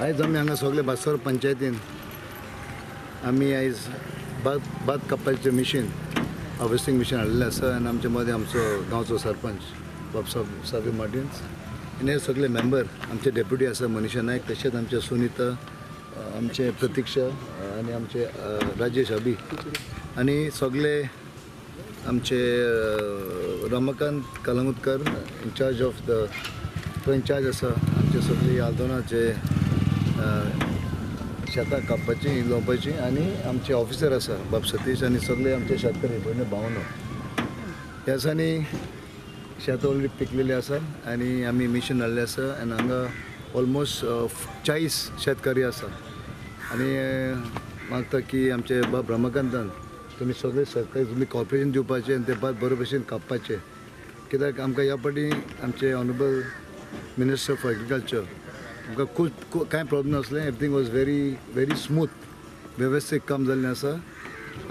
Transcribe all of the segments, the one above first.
आयज आमी हांगा सगळे बासर पंचायतीन आमी आयज भात कापपाचें मिशीन हार्वेस्टिंग मिशीन हाडलेलें आसा आनी आमचे मदें आमचो गांवचो सरपंच बाबसाब साबी मार्टिन्स आनी हे सगळे मेंबर आमचे डेप्युटी आसा मनीषा नायक तशेंच आमचे सुनीता आमचे प्रतीक्षा आनी आमचे राजेश अभी आनी सगळे आमचे Ramakant Calangutkar in-charge of the तो इन्चार्ज आसा आमचे सगळी आल्दोनाचे शेतां कापपाची लावपाची आनी आमचे ऑफिसर आसा बाब सतीश आनी सगळे आमचे शेतकरी भयणी भावनो ह्या दिसांनी शेत ऑलरेडी पिकलेले आसा आनी आमी मिशीन हाडलें आसा आनी हांगा ऑलमोस्ट 40 शेतकरी आसा आनी मागता की आमचे बाब रमाकांतान तुमी सगळे शेतकरी तुमी कॉर्पोरेशन दिवपाचें आनी ते भात बरे भशेन कापपाचें कित्याक आमकां ह्या फावटी आमचे ऑनरेबल मिनिस्टर फॉर एग्रीकल्चर आमकां खूब कांय प्रॉब्लम नासलें एवरीथींग वॉज वेरी स्मूथ वेवस्थीत काम जाल्लें आसा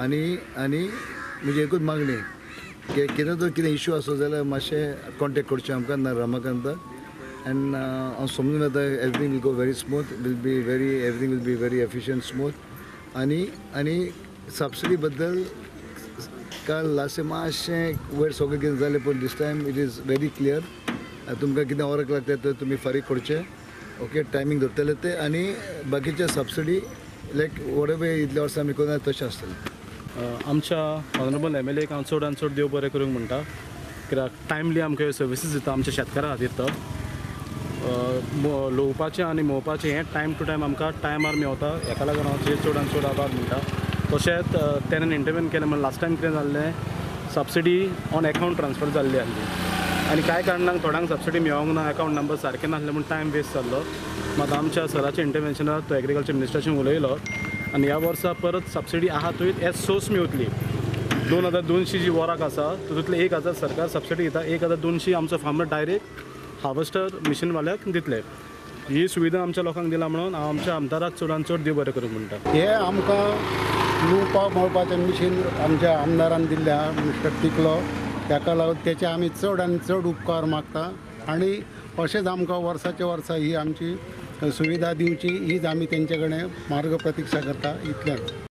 आनी म्हजी एकूच मागणी की कितें इश्यू आसत जाल्यार मातशें कॉन्टेक्ट करचें आमकां ना रमाकांताक एंड हांव समजून येता everything will go very smooth everything will be very efficient smooth आनी सबसिडी बद्दल काल लास्ट मातशें वयर सगळें कितें जालें पूण this time it is very clear तुमकां कितें वराक लागता ते तुमी फारीक करचें ओके टायमींग धरतले ते आनी बाकीचे सबसिडी लायक वॉटेवर इतल्या वर्सां आमी कोण तशें आसतलें आमच्या ऑनरेबल MLAक हांव चड आनी चड देव बरें करूंक म्हणटा कित्याक टायमली आमकां सर्विसीस दिता आमच्या शेतकारा खातीर तो लोवपाचें आनी मोवपाचें हें टायम टू टायम आमकां टायमार मेवता हेका लागून हांव चड आनी चड आभार म्हणटा तशेंच तेणेन इंटरव्यून केलें म्हणल्यार लास्ट टायम कितें जाल्लें सबसिडी ऑन एकावंट ट्रान्सफर जाल्ली आसली आनी कांय कारणांक थोड्यांक सबसिडी मेळोंक ना अकावंट नंबर सारके नासले म्हूण टायम वेस्ट जाल्लो मात आमच्या सराच्या इंटरव्हेन्शनार तो एग्रीकल्चर मिनिस्टराशी उलयलो आनी ह्या वर्सा परत सबसिडी आहा तुवें एज सोर्स मेवतली 2200 जी वराक आसा तितूंतले 1000 सरकार सबसिडी दिता 1200 आमचो फार्मर डायरेक्ट हार्वेस्टर मिशीन वाल्याक दितले ही सुविधा आमच्या लोकांक दिला म्हणून हांव आमच्या आमदाराक चड आनी चड देव बरें करूंक म्हणटा हे आमकां लुवपाक मळपाचें मिशीन आमच्या आमदारान दिल्ल्या मिस्टर टिकलो ताका लागून तेचे आमी चड आनी चड उपकार मागता आनी अशेंच आमकां वर्साच्या वर्सा ही आमची सुविधा दिवची हीच आमी तेंचे कडेन मार्ग प्रतीक्षा करता इतलेंच.